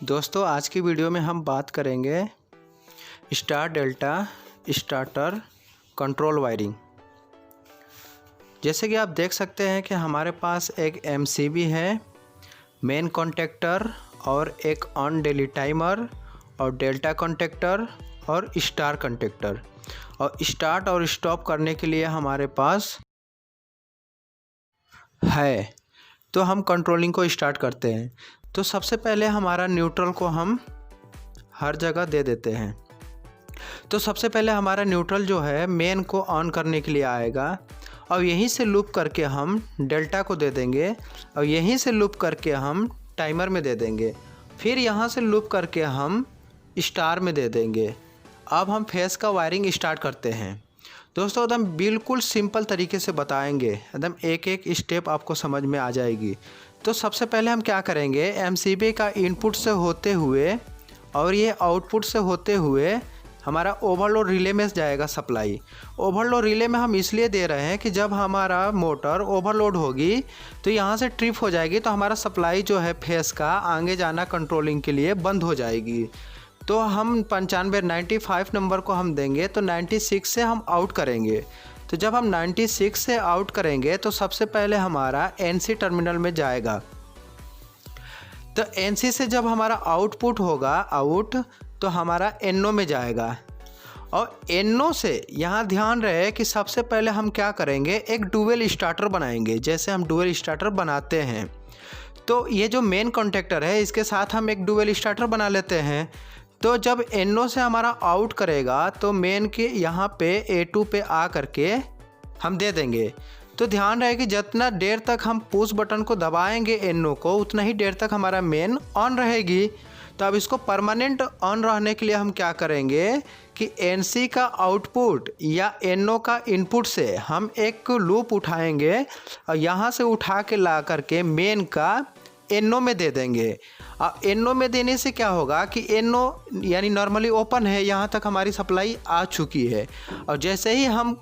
दोस्तों आज की वीडियो में हम बात करेंगे star delta starter control wiring. जैसे कि आप देख सकते हैं कि हमारे पास एक एमसीबी है, मेन कॉन्टेक्टर और एक ऑन डेली टाइमर और डेल्टा कॉन्टेक्टर और स्टार कॉन्टेक्टर, और स्टार्ट और स्टॉप करने के लिए हमारे पास है। तो हम कंट्रोलिंग को स्टार्ट करते हैं। तो सबसे पहले हमारा न्यूट्रल को हम हर जगह दे देते हैं। तो सबसे पहले हमारा न्यूट्रल जो है मेन को ऑन करने के लिए आएगा, और यहीं से लूप करके हम डेल्टा को दे देंगे, और यहीं से लूप करके हम टाइमर में दे देंगे, फिर यहाँ से लूप करके हम स्टार में दे देंगे। अब हम फेस का वायरिंग स्टार्ट करते हैं। दोस्तों एकदम बिल्कुल सिंपल तरीके से बताएंगे, एकदम एक एक स्टेप आपको समझ में आ जाएगी। तो सबसे पहले हम क्या करेंगे, एमसीबी का इनपुट से होते हुए और ये आउटपुट से होते हुए हमारा ओवरलोड रिले में जाएगा सप्लाई। ओवरलोड रिले में हम इसलिए दे रहे हैं कि जब हमारा मोटर ओवरलोड होगी तो यहाँ से ट्रिप हो जाएगी, तो हमारा सप्लाई जो है फेस का आगे जाना कंट्रोलिंग के लिए बंद हो जाएगी। तो हम 95 नंबर को हम देंगे, तो 96 से हम आउट करेंगे। तो जब हम 96 से आउट करेंगे तो सबसे पहले हमारा एनसी टर्मिनल में जाएगा। तो एनसी से जब हमारा आउटपुट होगा आउट, तो हमारा एनओ में जाएगा, और एनओ से यहाँ ध्यान रहे कि सबसे पहले हम क्या करेंगे, एक डुअल स्टार्टर बनाएंगे। जैसे हम डुअल स्टार्टर बनाते हैं, तो ये जो मेन कॉन्टेक्टर है इसके साथ हम एक डुअल स्टार्टर बना लेते हैं। तो जब एनओ से हमारा आउट करेगा तो मेन के यहाँ पे A2 पे आ करके हम दे देंगे। तो ध्यान रहे कि जितना देर तक हम पुश बटन को दबाएंगे एनओ को, उतना ही देर तक हमारा मेन ऑन रहेगी। तो अब इसको परमानेंट ऑन रहने के लिए हम क्या करेंगे कि एनसी का आउटपुट या एनओ का इनपुट से हम एक लूप उठाएंगे, और यहाँ से उठा के ला करके मेन का एनओ में दे देंगे। अब एनओ में देने से क्या होगा कि एनओ यानी नॉर्मली ओपन है, यहाँ तक हमारी सप्लाई आ चुकी है, और जैसे ही हम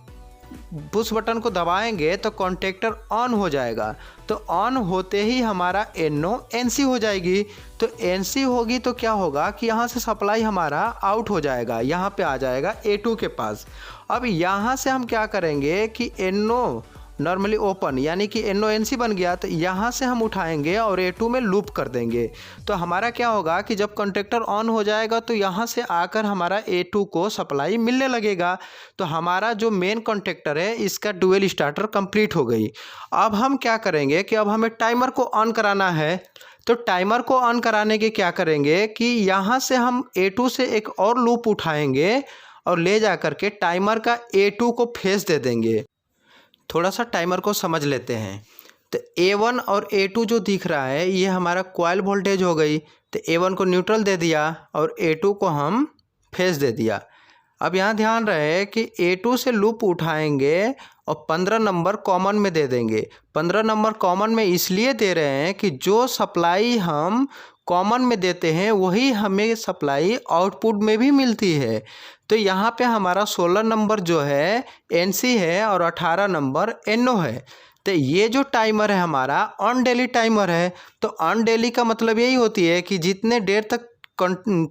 पुश बटन को दबाएंगे तो कॉन्टेक्टर ऑन हो जाएगा। तो ऑन होते ही हमारा एनओ एनसी हो जाएगी। तो एनसी होगी तो क्या होगा कि यहाँ से सप्लाई हमारा आउट हो जाएगा, यहाँ पे आ जाएगा A2 के पास। अब यहाँ से हम क्या करेंगे कि एनओ नॉर्मली ओपन यानी कि एनओ एनसी बन गया, तो यहाँ से हम उठाएंगे और A2 में लूप कर देंगे। तो हमारा क्या होगा कि जब कॉन्टेक्टर ऑन हो जाएगा तो यहाँ से आकर हमारा A2 को सप्लाई मिलने लगेगा। तो हमारा जो मेन कॉन्टेक्टर है इसका डुअल स्टार्टर कंप्लीट हो गई। अब हम क्या करेंगे कि अब हमें टाइमर को ऑन कराना है। तो टाइमर को ऑन कराने के क्या करेंगे कि यहाँ से हम A2 से एक और लूप उठाएंगे और ले जा करके टाइमर का A2 को फेस दे देंगे। थोड़ा सा टाइमर को समझ लेते हैं। तो A1 और A2 जो दिख रहा है ये हमारा कॉइल वोल्टेज हो गई। तो A1 को न्यूट्रल दे दिया और A2 को हम फेस दे दिया। अब यहाँ ध्यान रहे कि A2 से लूप उठाएंगे और 15 नंबर कॉमन में दे देंगे। 15 नंबर कॉमन में इसलिए दे रहे हैं कि जो सप्लाई हम कॉमन में देते हैं वही हमें सप्लाई आउटपुट में भी मिलती है। तो यहाँ पे हमारा 16 नंबर जो है एनसी है और 18 नंबर एनओ है। तो ये जो टाइमर है हमारा ऑन डेली टाइमर है। तो ऑन डेली का मतलब यही होती है कि जितने देर तक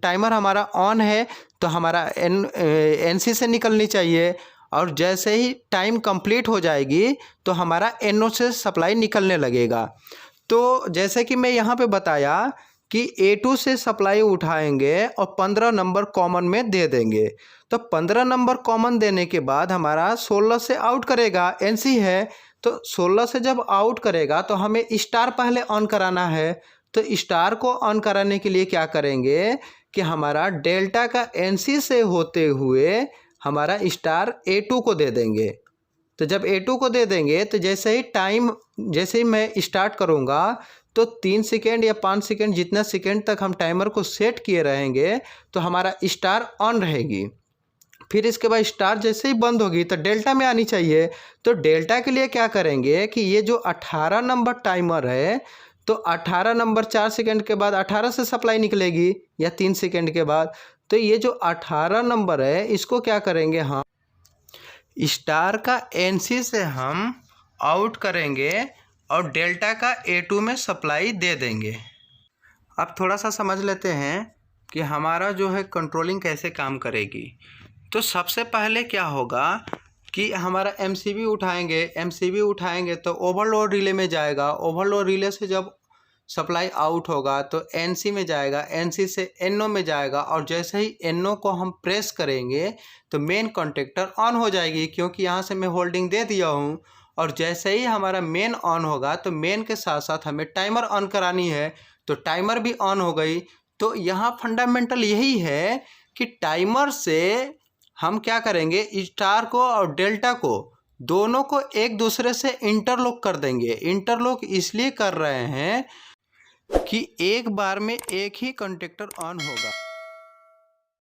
टाइमर हमारा ऑन है तो हमारा एनसी से निकलनी चाहिए, और जैसे ही टाइम कंप्लीट हो जाएगी तो हमारा एनओ से सप्लाई निकलने लगेगा। तो जैसे कि मैं यहाँ पे बताया कि A2 से सप्लाई उठाएंगे और 15 नंबर कॉमन में दे देंगे। तो 15 नंबर कॉमन देने के बाद हमारा 16 से आउट करेगा, एनसी है। तो 16 से जब आउट करेगा तो हमें स्टार पहले ऑन कराना है। तो स्टार को ऑन कराने के लिए क्या करेंगे कि हमारा डेल्टा का एनसी से होते हुए हमारा स्टार A2 को दे देंगे। तो जब A2 को दे देंगे तो जैसे ही मैं स्टार्ट करूँगा तो 3 सेकेंड या 5 सेकेंड जितना सेकेंड तक हम टाइमर को सेट किए रहेंगे तो हमारा स्टार ऑन रहेगी। फिर इसके बाद स्टार जैसे ही बंद होगी तो डेल्टा में आनी चाहिए। तो डेल्टा के लिए क्या करेंगे कि ये जो 18 नंबर टाइमर है, तो 18 नंबर 4 सेकेंड के बाद 18 से सप्लाई निकलेगी या 3 सेकेंड के बाद। तो ये जो 18 नंबर है इसको क्या करेंगे, हम स्टार का एनसी से हम आउट करेंगे और डेल्टा का A2 में सप्लाई दे देंगे। अब थोड़ा सा समझ लेते हैं कि हमारा जो है कंट्रोलिंग कैसे काम करेगी। तो सबसे पहले क्या होगा कि हमारा एमसीबी उठाएंगे तो ओवरलोड रिले में जाएगा। ओवरलोड रिले से जब सप्लाई आउट होगा तो एनसी में जाएगा, एनसी से एनओ में जाएगा, और जैसे ही एनओ को हम प्रेस करेंगे तो मेन कॉन्टेक्टर ऑन हो जाएगी, क्योंकि यहाँ से मैं होल्डिंग दे दिया हूँ। और जैसे ही हमारा मेन ऑन होगा तो मेन के साथ साथ हमें टाइमर ऑन करानी है, तो टाइमर भी ऑन हो गई। तो यहाँ फंडामेंटल यही है कि टाइमर से हम क्या करेंगे, स्टार को और डेल्टा को दोनों को एक दूसरे से इंटरलॉक कर देंगे। इंटरलॉक इसलिए कर रहे हैं कि एक बार में एक ही कॉन्टेक्टर ऑन होगा।